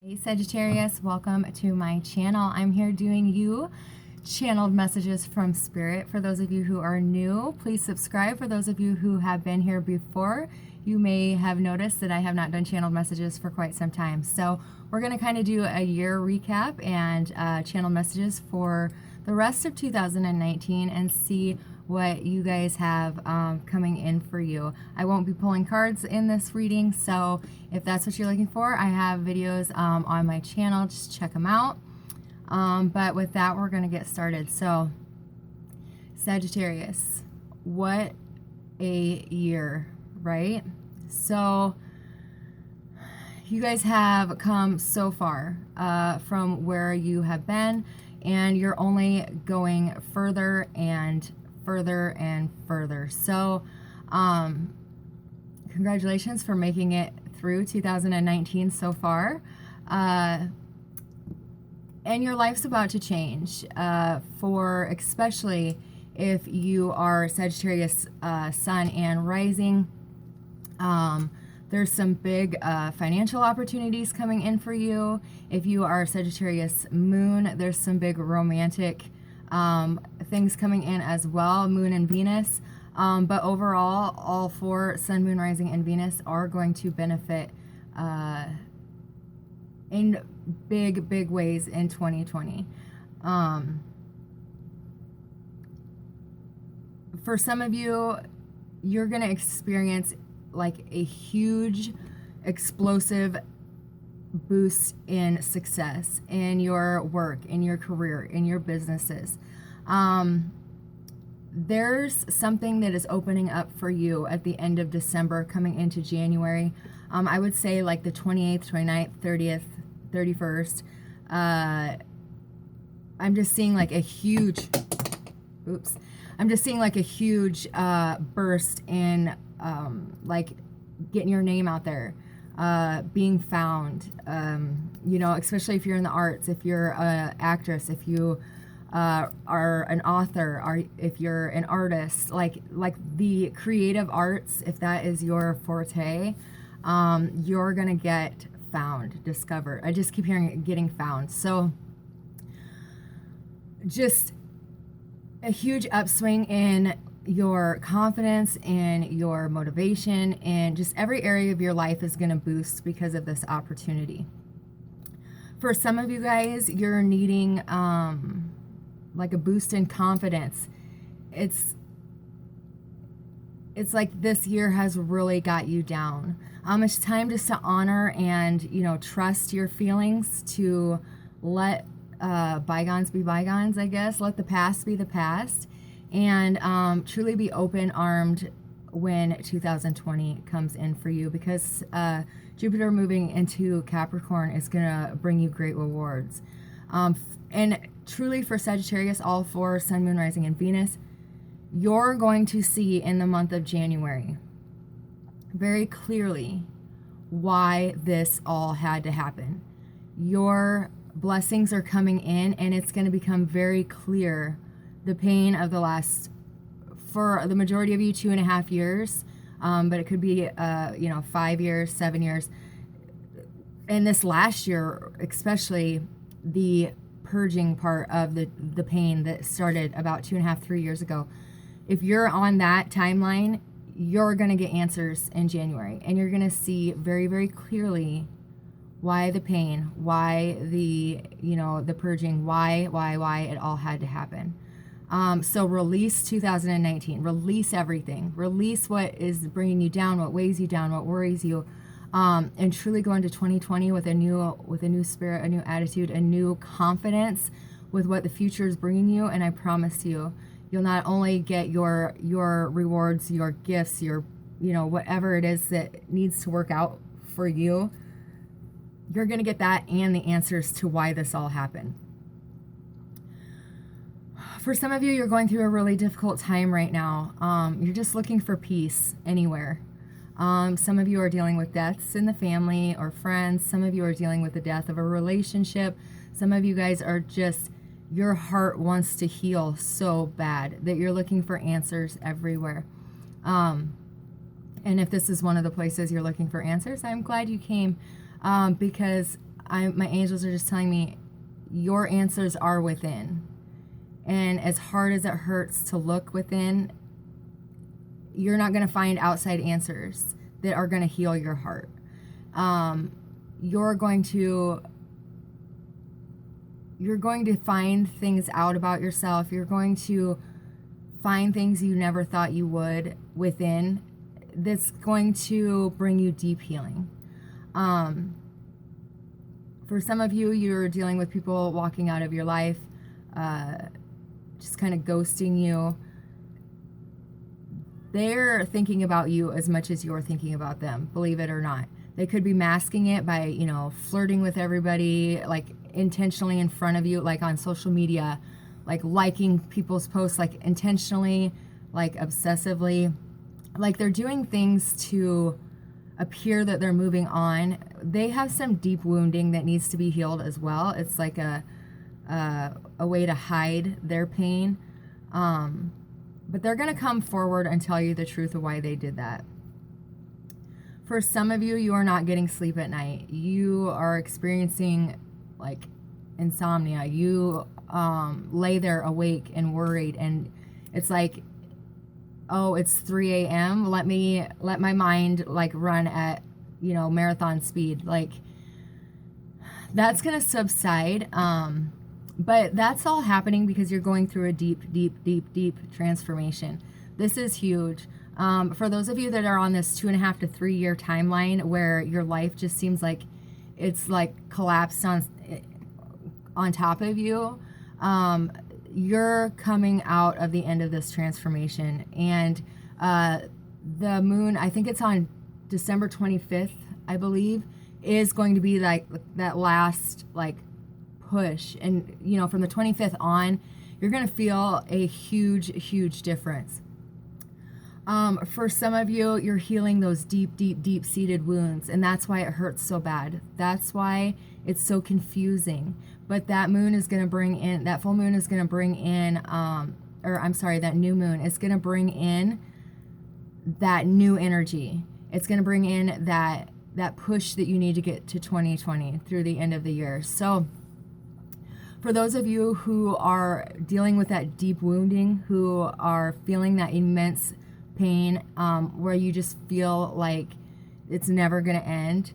Hey Sagittarius, welcome to my channel. I'm here doing you channeled messages from Spirit. For those of you who are new, please subscribe. For those of you who have been here before, you may have noticed that I have not done channeled messages for quite some time. So we're going to kind of do a year recap and channeled messages for the rest of 2019 and see what you guys have coming in for you. I won't be pulling cards in this reading, so if that's what you're looking for, I have videos on my channel. Just check them out. But with that, we're going to get started. So, Sagittarius, what a year, right? So, you guys have come so far from where you have been, and you're only going further and further and further. So, congratulations for making it through 2019 so far. And your life's about to change, for especially if you are Sagittarius Sun and Rising. There's some big financial opportunities coming in for you. If you are Sagittarius Moon, there's some big romantic things coming in as well, Moon and Venus. But overall, all four, Sun, Moon, Rising, and Venus, are going to benefit in big ways in 2020. For some of you, you're going to experience like a huge explosive boost in success in your work, in your career, in your businesses. There's something that is opening up for you at the end of December coming into January. I would say like the 28th, 29th, 30th, 31st. I'm just seeing like a huge, burst in like getting your name out there, being found, especially if you're in the arts, if you're an actress, if you are an author, or if you're an artist, like the creative arts, if that is your forte, you're gonna get found, discovered. I just keep hearing getting found. So just a huge upswing in your confidence, in your motivation, and just every area of your life is going to boost because of this opportunity. For some of you guys, you're needing like a boost in confidence. It's like this year has really got you down. It's time just to honor and, trust your feelings, to let bygones be bygones, I guess. Let the past be the past. And truly be open-armed when 2020 comes in for you, because Jupiter moving into Capricorn is going to bring you great rewards. And truly for Sagittarius, all four, Sun, Moon, Rising, and Venus, you're going to see in the month of January very clearly why this all had to happen. Your blessings are coming in, and it's going to become very clear the pain of the last, for the majority of you, 2.5 years, but it could be 5 years, 7 years. And this last year, especially the purging part of the pain that started about 2.5, 3 years ago. If you're on that timeline, you're going to get answers in January, and you're going to see very, very clearly why the pain, why the purging, why it all had to happen. So release 2019, release everything, release what is bringing you down, what weighs you down, what worries you, and truly go into 2020 with a new spirit, a new attitude, a new confidence with what the future is bringing you. And I promise you, you'll not only get your rewards, your gifts, your, whatever it is that needs to work out for you, you're going to get that and the answers to why this all happened. For some of you, you're going through a really difficult time right now. You're just looking for peace anywhere. Some of you are dealing with deaths in the family or friends. Some of you are dealing with the death of a relationship. Some of you guys are just, your heart wants to heal so bad that you're looking for answers everywhere. And if this is one of the places you're looking for answers, I'm glad you came, because my angels are just telling me your answers are within. And as hard as it hurts to look within, you're not going to find outside answers that are going to heal your heart. You're going to find things out about yourself. You're going to find things you never thought you would within, that's going to bring you deep healing. For some of you, you're dealing with people walking out of your life, just kind of ghosting you. They're thinking about you as much as you're thinking about them, believe it or not. They could be masking it by, you know, flirting with everybody, like intentionally in front of you, like on social media, like liking people's posts, like intentionally, like obsessively. Like they're doing things to appear that they're moving on. They have some deep wounding that needs to be healed as well. It's like a way to hide their pain. But they're going to come forward and tell you the truth of why they did that. For some of you, you are not getting sleep at night. You are experiencing like insomnia. You lay there awake and worried, and it's like, oh, it's 3 a.m. Let my mind like run at, you know, marathon speed. Like that's going to subside. But that's all happening because you're going through a deep transformation. This is huge. For those of you that are on this 2.5 to 3 year timeline where your life just seems like it's like collapsed on top of you, you're coming out of the end of this transformation. And the moon, I think it's on December 25th, I believe, is going to be like that last like push. And you know, from the 25th on, you're going to feel a huge difference. For some of you, you're healing those deep seated wounds, and that's why it hurts so bad. That's why it's so confusing. But that moon is going to bring in, that full moon is going to bring in, that new moon is going to bring in that new energy. It's going to bring in that push that you need to get to 2020 through the end of the year. So for those of you who are dealing with that deep wounding, who are feeling that immense pain, where you just feel like it's never going to end,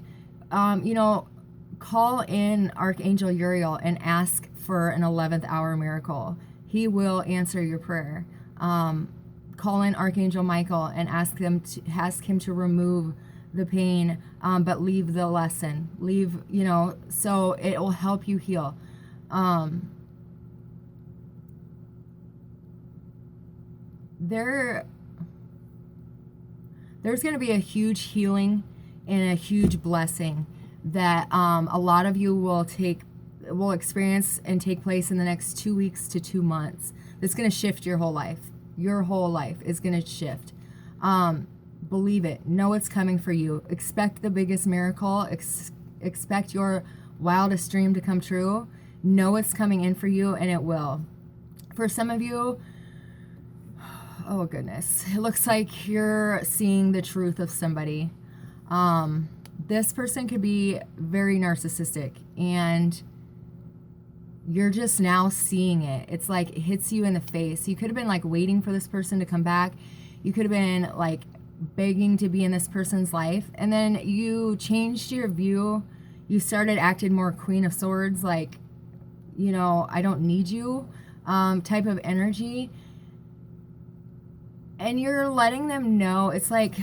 call in Archangel Uriel and ask for an 11th hour miracle. He will answer your prayer. Call in Archangel Michael and ask him to remove the pain, but leave the lesson. So it will help you heal. There's going to be a huge healing and a huge blessing that a lot of you will experience and take place in the next 2 weeks to 2 months. That's going to shift your whole life. Your whole life is going to shift. Believe it. Know it's coming for you. Expect the biggest miracle. Expect your wildest dream to come true. Know it's coming in for you, and it will. For some of you, oh goodness, it looks like you're seeing the truth of somebody. This person could be very narcissistic, and you're just now seeing it. It's like it hits you in the face. You could have been like waiting for this person to come back. You could have been like begging to be in this person's life, and then you changed your view. You started acting more Queen of Swords, like, I don't need you type of energy. And you're letting them know, it's like,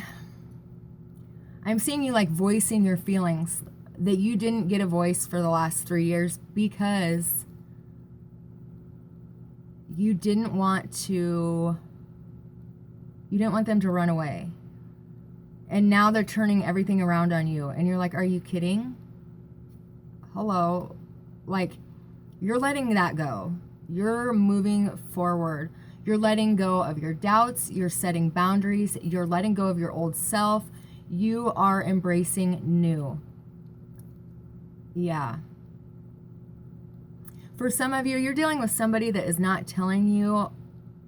I'm seeing you like voicing your feelings that you didn't get a voice for the last 3 years because you didn't want them to run away. And now they're turning everything around on you. And you're like, are you kidding? Hello? Like, you're letting that go. You're moving forward. You're letting go of your doubts. You're setting boundaries. You're letting go of your old self. You are embracing new. Yeah. For some of you, you're dealing with somebody that is not telling you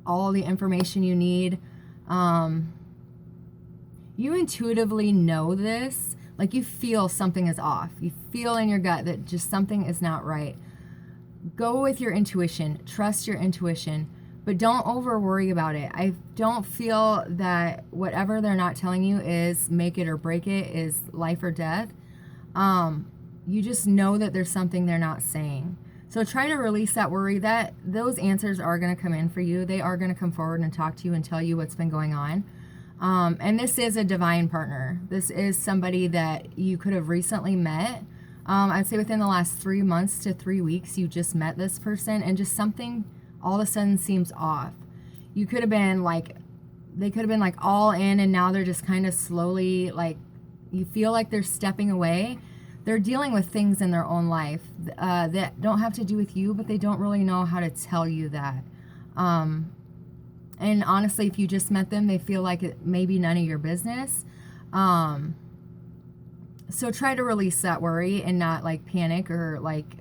all the information you need. You intuitively know this, Like you feel something is off. You feel in your gut that just something is not right. Go with your intuition. Trust your intuition. But don't over worry about it. I don't feel that whatever they're not telling you is make it or break it, is life or death. You just know that there's something they're not saying. So try to release that worry. That those answers are going to come in for you. They are going to come forward and talk to you and tell you what's been going on. And this is a divine partner. This is somebody that you could have recently met. I'd say within the last 3 months to 3 weeks, you just met this person and just something all of a sudden seems off. You could have been like, they could have been like all in, and now they're just kind of slowly, like, you feel like they're stepping away. They're dealing with things in their own life that don't have to do with you, but they don't really know how to tell you that. And honestly, if you just met them, they feel like it may be none of your business. So try to release that worry and not like panic or like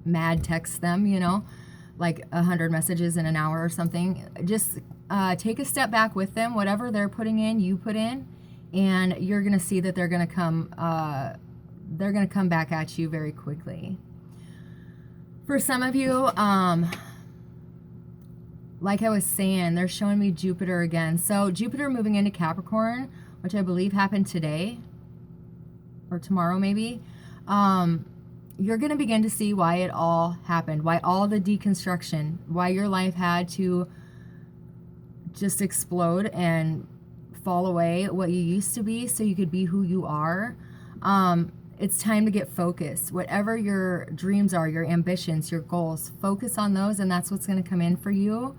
mad text them, you know, like 100 messages in an hour or something. Just take a step back with them. Whatever they're putting in, you put in, and you're going to see that they're going to come back at you very quickly. For some of you, like I was saying, they're showing me Jupiter again. So Jupiter moving into Capricorn, which I believe happened today or tomorrow maybe. You're going to begin to see why it all happened, why all the deconstruction, why your life had to just explode and fall away what you used to be so you could be who you are. It's time to get focused. Whatever your dreams are, your ambitions, your goals, focus on those, and that's what's going to come in for you.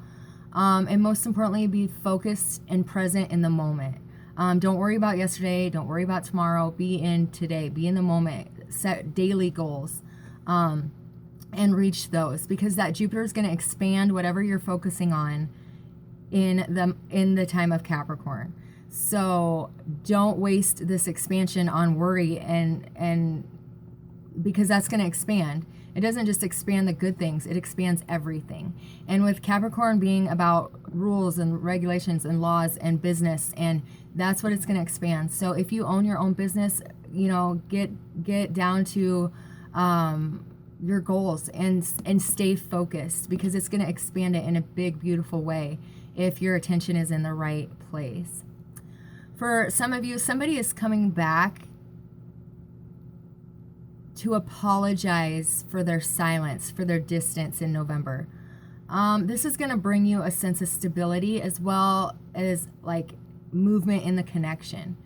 And most importantly, be focused and present in the moment. Don't worry about yesterday. Don't worry about tomorrow. Be in today. Be in the moment. Set daily goals and reach those, because that Jupiter is going to expand whatever you're focusing on in the time of Capricorn. So don't waste this expansion on worry, and because that's going to expand. It doesn't just expand the good things, it expands everything. And with Capricorn being about rules and regulations and laws and business, and that's what it's going to expand. So if you own your own business, you know, get down to your goals and stay focused, because it's going to expand it in a big, beautiful way if your attention is in the right place. For some of you, somebody is coming back to apologize for their silence, for their distance in November. This is going to bring you a sense of stability as well as like movement in the connection.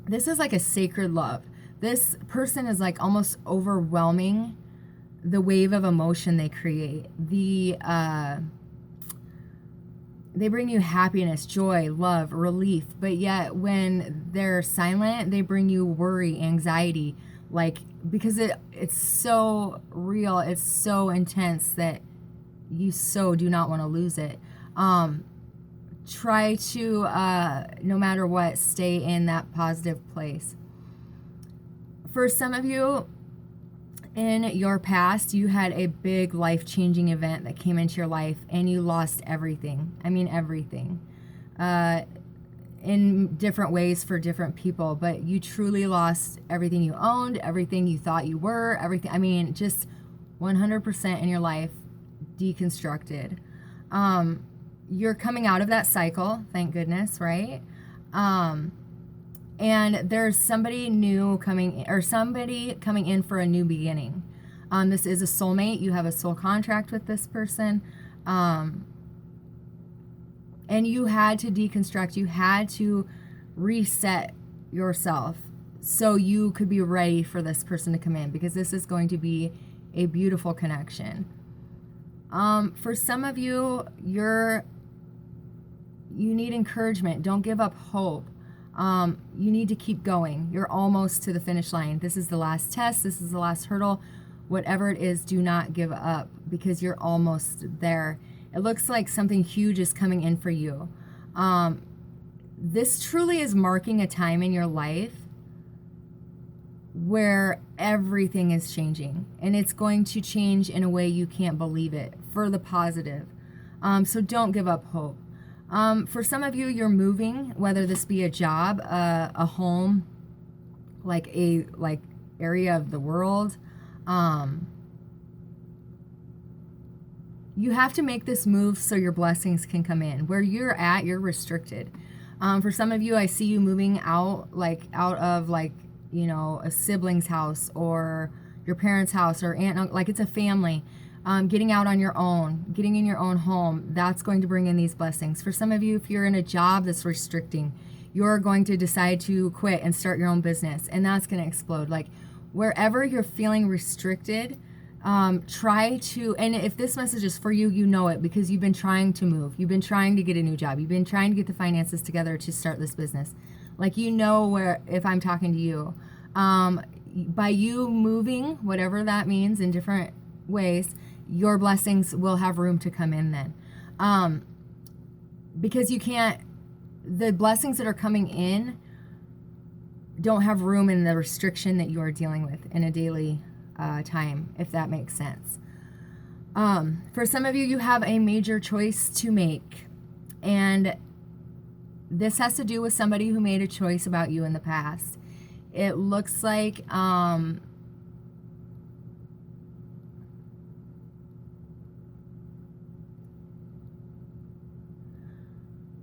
This is like a sacred love. This person is like almost overwhelming the wave of emotion they create. They bring you happiness, joy, love, relief, but yet when they're silent, they bring you worry, anxiety, like, because it's so real, it's so intense that you so do not want to lose it. Try to, no matter what, stay in that positive place. For some of you, in your past, you had a big life-changing event that came into your life and you lost everything. I mean, everything. In different ways for different people, but you truly lost everything you owned, everything you thought you were, everything. I mean, just 100% in your life deconstructed. You're coming out of that cycle, thank goodness, right? And there's somebody new coming, or somebody coming in for a new beginning. This is a soulmate. You have a soul contract with this person. And you had to deconstruct. You had to reset yourself so you could be ready for this person to come in, because this is going to be a beautiful connection. For some of you, you need encouragement. Don't give up hope. You need to keep going. You're almost to the finish line. This is the last test. This is the last hurdle. Whatever it is, do not give up, because you're almost there. It looks like something huge is coming in for you. This truly is marking a time in your life where everything is changing, and it's going to change in a way you can't believe it, for the positive. So don't give up hope. For some of you, you're moving, whether this be a job, a home, like area of the world. You have to make this move so your blessings can come in. Where you're at, you're restricted. For some of you, I see you moving out of a sibling's house or your parents' house or aunt, like it's a family. Getting out on your own, getting in your own home, that's going to bring in these blessings. For some of you, if you're in a job that's restricting, you're going to decide to quit and start your own business, and that's going to explode. Like wherever you're feeling restricted, try to, and if this message is for you, you know it because you've been trying to move. You've been trying to get a new job. You've been trying to get the finances together to start this business. Like, you know, where, if I'm talking to you, by you moving, whatever that means in different ways, your blessings will have room to come in then. Because you can't, the blessings that are coming in don't have room in the restriction that you are dealing with in a daily time, if that makes sense. For some of you, you have a major choice to make, and this has to do with somebody who made a choice about you in the past. It looks like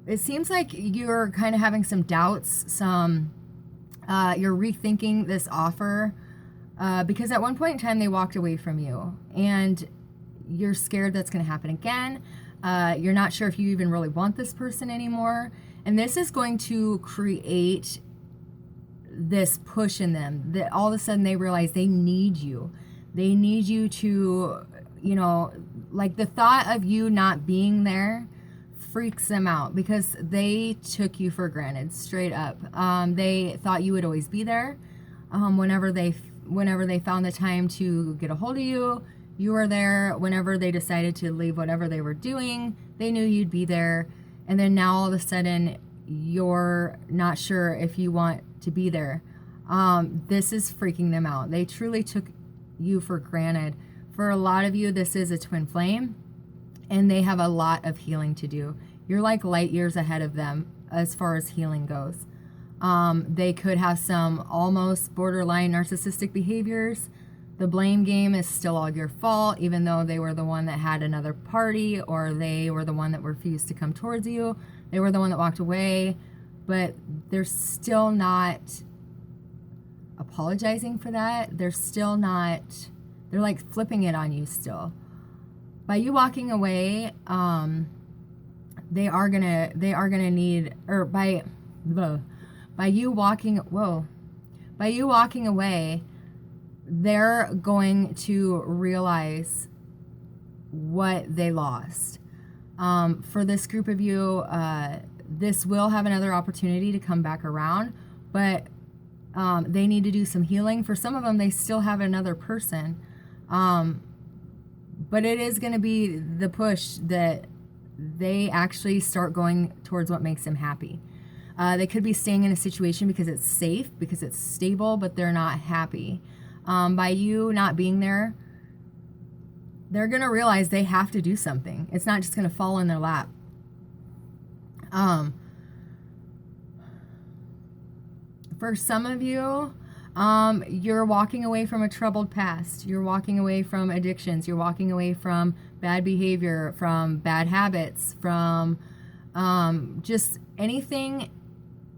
it seems like you're kind of having some doubts, you're rethinking this offer, because at one point in time they walked away from you, and you're scared that's going to happen again. You're not sure if you even really want this person anymore, and this is going to create this push in them that all of a sudden they realize they need you. They need you to, like the thought of you not being there freaks them out because they took you for granted, straight up. They thought you would always be there. Whenever they found the time to get a hold of you, you were there. Whenever they decided to leave whatever they were doing, they knew you'd be there. And then now all of a sudden, you're not sure if you want to be there. This is freaking them out. They truly took you for granted. For a lot of you, this is a twin flame, and they have a lot of healing to do. You're like light years ahead of them as far as healing goes. They could have some almost borderline narcissistic behaviors. The blame game is still all your fault, even though they were the one that had another party, or they were the one that refused to come towards you. They were the one that walked away, but they're still not apologizing for that. They're still not, they're like flipping it on you still. By you walking away, they are gonna need, or by you walking away, they're going to realize what they lost. For this group of you, this will have another opportunity to come back around, but they need to do some healing. For some of them, they still have another person. But it is going to be the push that they actually start going towards what makes them happy. They could be staying in a situation because it's safe, because it's stable, but they're not happy. By you not being there, they're going to realize they have to do something. It's not just going to fall in their lap. For some of you, you're walking away from a troubled past. You're walking away from addictions. You're walking away from bad behavior, from bad habits, from just anything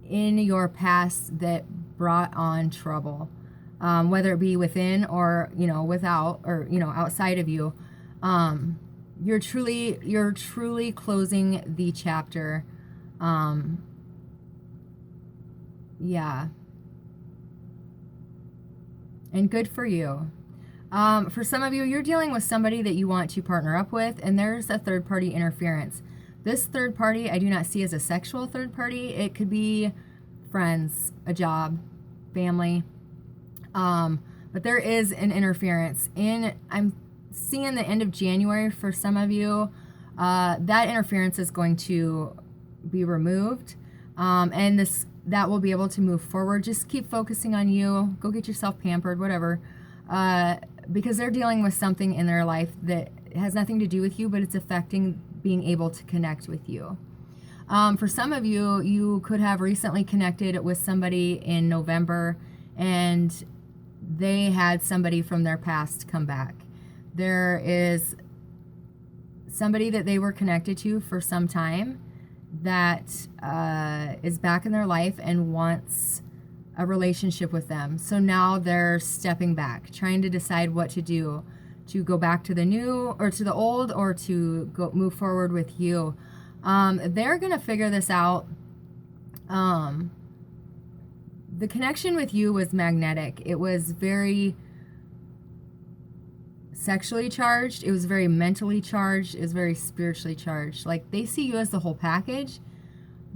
in your past that brought on trouble, whether it be within or, without, or, outside of you. You're truly closing the chapter. Yeah. And good for you. For some of you, you're dealing with somebody that you want to partner up with, and there's a third-party interference. This third party I do not see as a sexual third party. It could be friends, a job, family. But there is an interference. I'm seeing the end of January for some of you. That interference is going to be removed. And that will be able to move forward. Just keep focusing on you. Go get yourself pampered, whatever. Because they're dealing with something in their life that has nothing to do with you, but it's affecting being able to connect with you. For some of you, you could have recently connected with somebody in November and they had somebody from their past come back. There is somebody that they were connected to for some time that is back in their life and wants a relationship with them. So now they're stepping back, trying to decide what to do, to go back to the new or to the old, or to go move forward with you. They're going to figure this out. The connection with you was magnetic. It was very sexually charged. It was very mentally charged. It was very spiritually charged. Like, they see you as the whole package,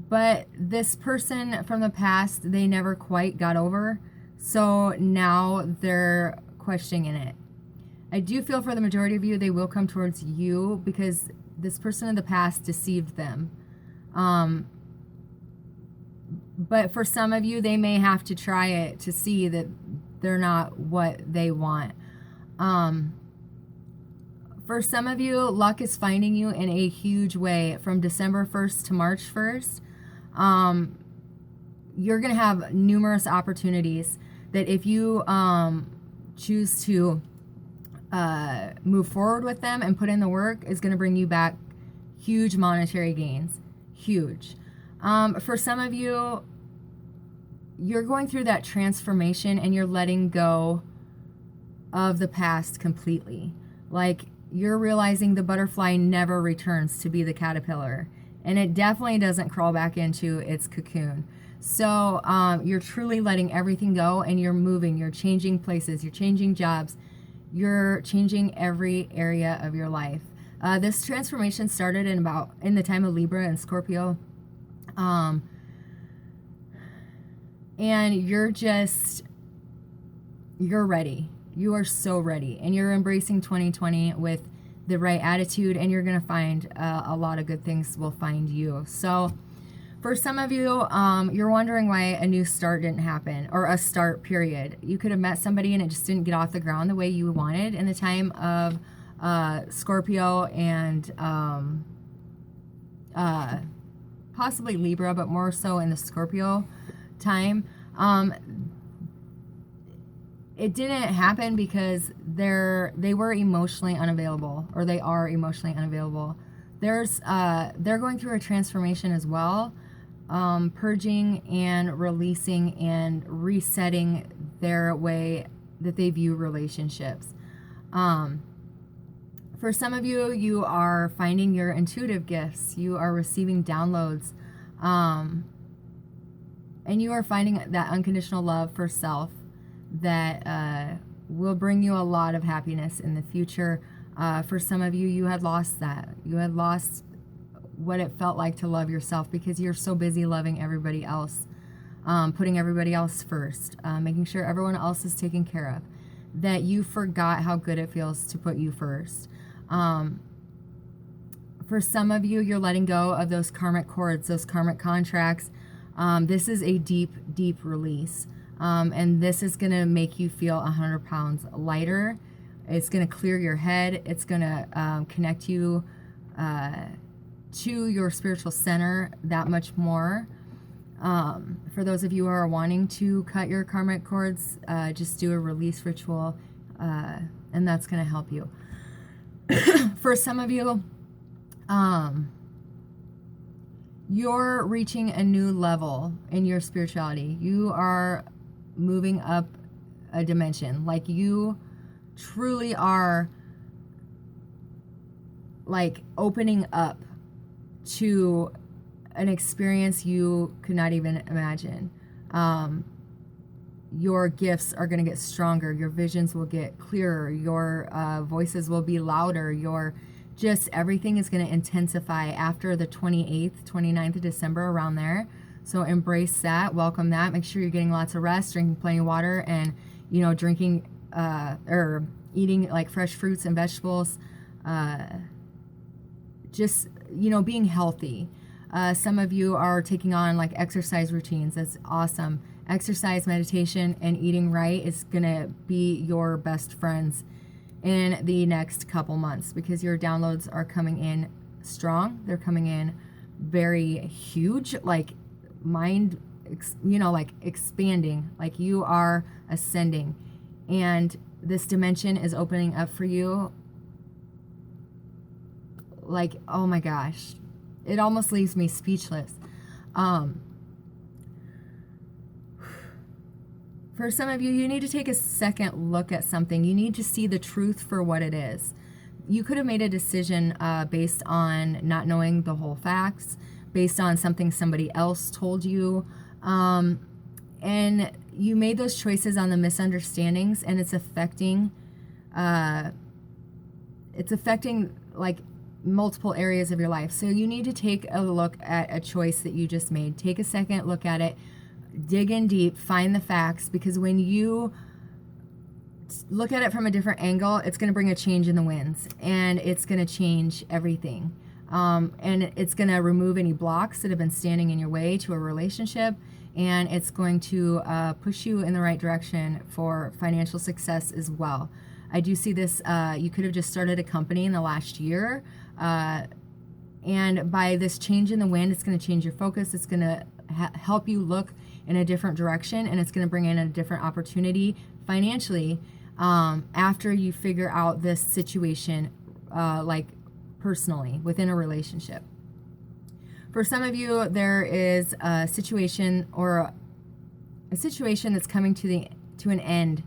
but this person from the past, they never quite got over. So now they're questioning it. I do feel for the majority of you, they will come towards you because this person in the past deceived them. But for some of you, they may have to try it to see that they're not what they want. For some of you, luck is finding you in a huge way from December 1st to March 1st. You're going to have numerous opportunities that if you choose to move forward with them and put in the work, is going to bring you back huge monetary gains. Huge. For some of you, you're going through that transformation and you're letting go of the past completely. Like, you're realizing the butterfly never returns to be the caterpillar, and it definitely doesn't crawl back into its cocoon. So you're truly letting everything go, and you're moving, you're changing places, you're changing jobs, you're changing every area of your life. This transformation started in the time of Libra and Scorpio. And you're ready. You are so ready, and you're embracing 2020 with the right attitude, and you're going to find a lot of good things will find you. So for some of you, you're wondering why a new start didn't happen, or a start period. You could have met somebody and it just didn't get off the ground the way you wanted in the time of Scorpio and possibly Libra, but more so in the Scorpio time. It didn't happen because they were emotionally unavailable, or they are emotionally unavailable. They're going through a transformation as well, purging and releasing and resetting their way that they view relationships. For some of you, you are finding your intuitive gifts. You are receiving downloads, and you are finding that unconditional love for self that will bring you a lot of happiness in the future. For some of you, you had lost that. You had lost what it felt like to love yourself because you're so busy loving everybody else, putting everybody else first, making sure everyone else is taken care of, that you forgot how good it feels to put you first. For some of you, you're letting go of those karmic cords, those karmic contracts. This is a deep, deep release. And this is going to make you feel 100 pounds lighter. It's going to clear your head. It's going to connect you to your spiritual center that much more. For those of you who are wanting to cut your karmic cords, just do a release ritual, and that's going to help you. For some of you, you're reaching a new level in your spirituality. You are moving up a dimension. Like, you truly are like opening up to an experience you could not even imagine. Your gifts are going to get stronger. Your visions will get clearer. Your voices will be louder. Just everything is going to intensify after the 28th, 29th of December, around there. So embrace that, welcome that. Make sure you're getting lots of rest, drinking plenty of water, and, drinking or eating like fresh fruits and vegetables. Just, being healthy. Some of you are taking on like exercise routines. That's awesome. Exercise, meditation, and eating right is going to be your best friends in the next couple months, because your downloads are coming in strong. They're coming in very huge, like mind, like expanding, like you are ascending. And this dimension is opening up for you. Like, oh my gosh, it almost leaves me speechless. For some of you, you need to take a second look at something. You need to see the truth for what it is. You could have made a decision based on not knowing the whole facts, based on something somebody else told you. And you made those choices on the misunderstandings, and it's affecting like multiple areas of your life. So you need to take a look at a choice that you just made. Take a second look at it, dig in deep, find the facts, because when you look at it from a different angle, it's going to bring a change in the winds, and it's going to change everything. And it's going to remove any blocks that have been standing in your way to a relationship, and it's going to push you in the right direction for financial success as well. I do see this, you could have just started a company in the last year, and by this change in the wind, it's going to change your focus. It's going to help you look in a different direction, and it's going to bring in a different opportunity financially after you figure out this situation, like personally within a relationship. For some of you, there is a situation that's coming to an end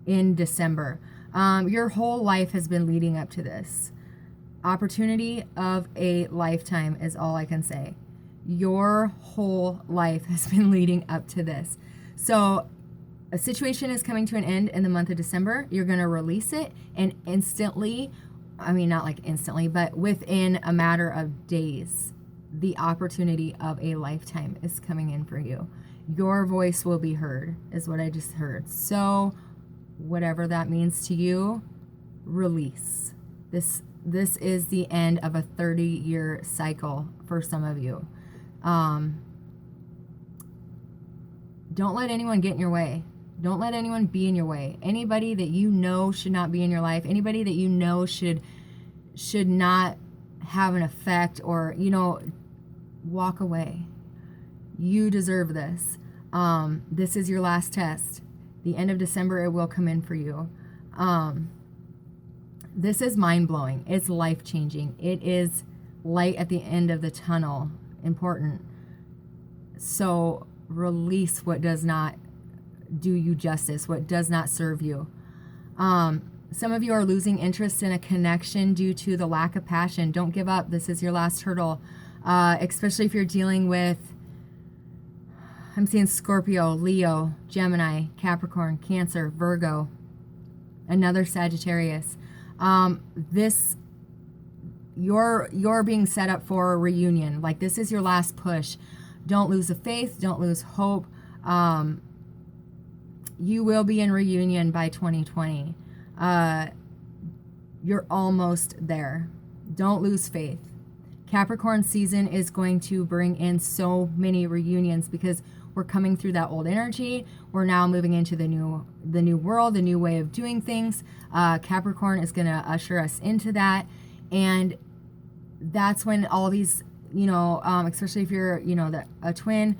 in December. Your whole life has been leading up to this. Opportunity of a lifetime is all I can say. Your whole life has been leading up to this. So a situation is coming to an end in the month of December. You're going to release it, and instantly, I mean, not like instantly, but within a matter of days, the opportunity of a lifetime is coming in for you. Your voice will be heard, is what I just heard. So whatever that means to you, release. This is the end of a 30-year cycle for some of you. Don't let anyone get in your way. Don't let anyone be in your way. Anybody that you know should not be in your life, anybody that you know should not have an effect, or, walk away. You deserve this. This is your last test. The end of December, it will come in for you. This is mind-blowing. It's life-changing. It is light at the end of the tunnel. Important. So release what does not do you justice, what does not serve you. Some of you are losing interest in a connection due to the lack of passion. Don't give up. This is your last hurdle, especially if you're dealing with, I'm seeing Scorpio, Leo, Gemini, Capricorn, Cancer, Virgo, another Sagittarius. You're being set up for a reunion. Like, this is your last push. Don't lose the faith. Don't lose hope. You will be in reunion by 2020. You're almost there. Don't lose faith. Capricorn season is going to bring in so many reunions because we're coming through that old energy. We're now moving into the new world, the new way of doing things. Capricorn is going to usher us into that. And that's when all these, especially if you're, a twin,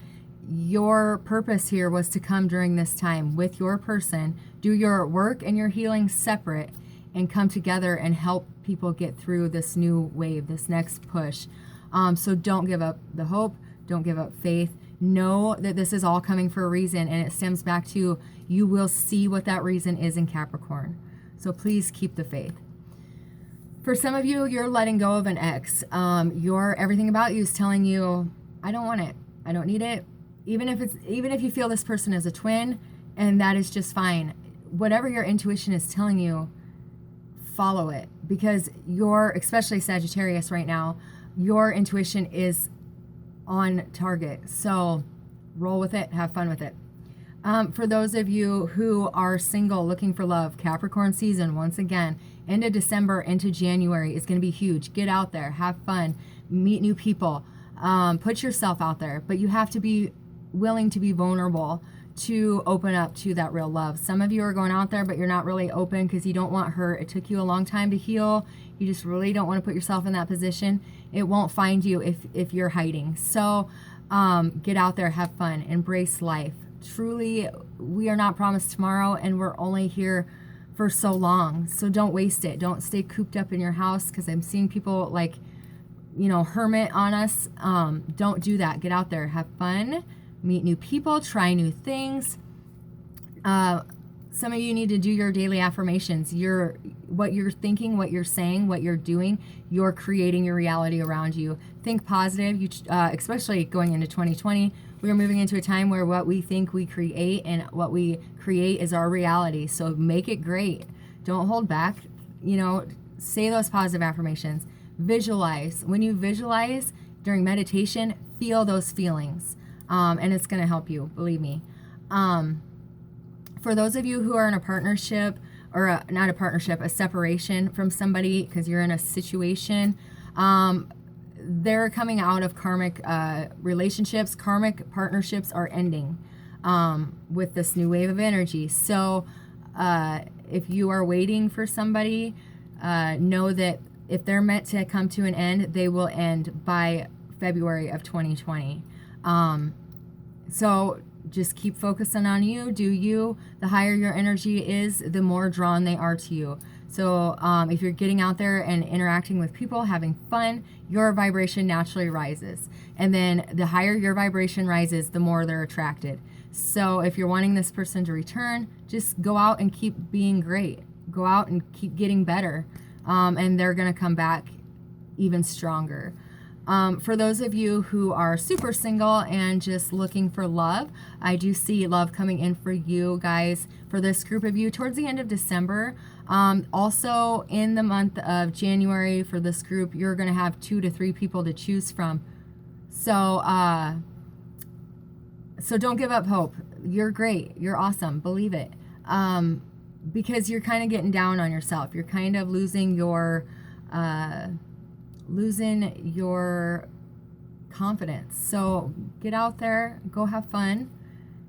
your purpose here was to come during this time with your person, do your work and your healing separate, and come together and help people get through this new wave, this next push. So don't give up the hope. Don't give up faith. Know that this is all coming for a reason, and it stems back to you will see what that reason is in Capricorn. So please keep the faith. For some of you, you're letting go of an ex. Everything about you is telling you, I don't want it. I don't need it. Even if you feel this person is a twin, and that is just fine. Whatever your intuition is telling you, follow it, because especially Sagittarius right now, your intuition is on target. So roll with it, have fun with it. For those of you who are single, looking for love, Capricorn season, once again, into December, into January is going to be huge. Get out there, have fun, meet new people, put yourself out there, but you have to be willing to be vulnerable to open up to that real love. Some of you are going out there, but you're not really open because you don't want hurt. It took you a long time to heal. You just really don't want to put yourself in that position. It won't find you if you're hiding. So get out there, have fun, embrace life. Truly, we are not promised tomorrow, and we're only here for so long. So don't waste it. Don't stay cooped up in your house, because I'm seeing people like, you know, hermit on us. Don't do that. Get out there, have fun, meet new people, try new things. Some of you need to do your daily affirmations. What you're thinking, what you're saying, what you're doing, you're creating your reality around you. Think positive, especially going into 2020. We are moving into a time where what we think we create, and what we create is our reality. So make it great. Don't hold back. You know, say those positive affirmations. Visualize. When you visualize during meditation, feel those feelings. And it's going to help you, believe me. For those of you who are in a partnership, or not a partnership, a separation from somebody because you're in a situation, they're coming out of karmic relationships. Karmic partnerships are ending with this new wave of energy. So if you are waiting for somebody, know that if they're meant to come to an end, they will end by February of 2020. So just keep focusing on you, do you. The higher your energy is, the more drawn they are to you. So if you're getting out there and interacting with people, having fun, your vibration naturally rises. And then the higher your vibration rises, the more they're attracted. So if you're wanting this person to return, just go out and keep being great. Go out and keep getting better. And they're going to come back even stronger. For those of you who are super single and just looking for love, I do see love coming in for you guys, for this group of you towards the end of December. Also in the month of January, for this group, you're going to have 2 to 3 people to choose from. So, so don't give up hope. You're great. You're awesome. Believe it. Because you're kind of getting down on yourself. You're kind of losing your confidence. So get out there, go have fun,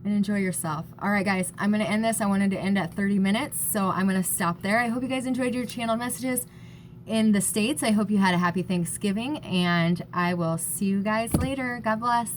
and enjoy yourself. All right, guys, I'm going to end this. I wanted to end at 30 minutes, so I'm going to stop there. I hope you guys enjoyed your channeled messages in the States. I hope you had a happy Thanksgiving, and I will see you guys later. God bless.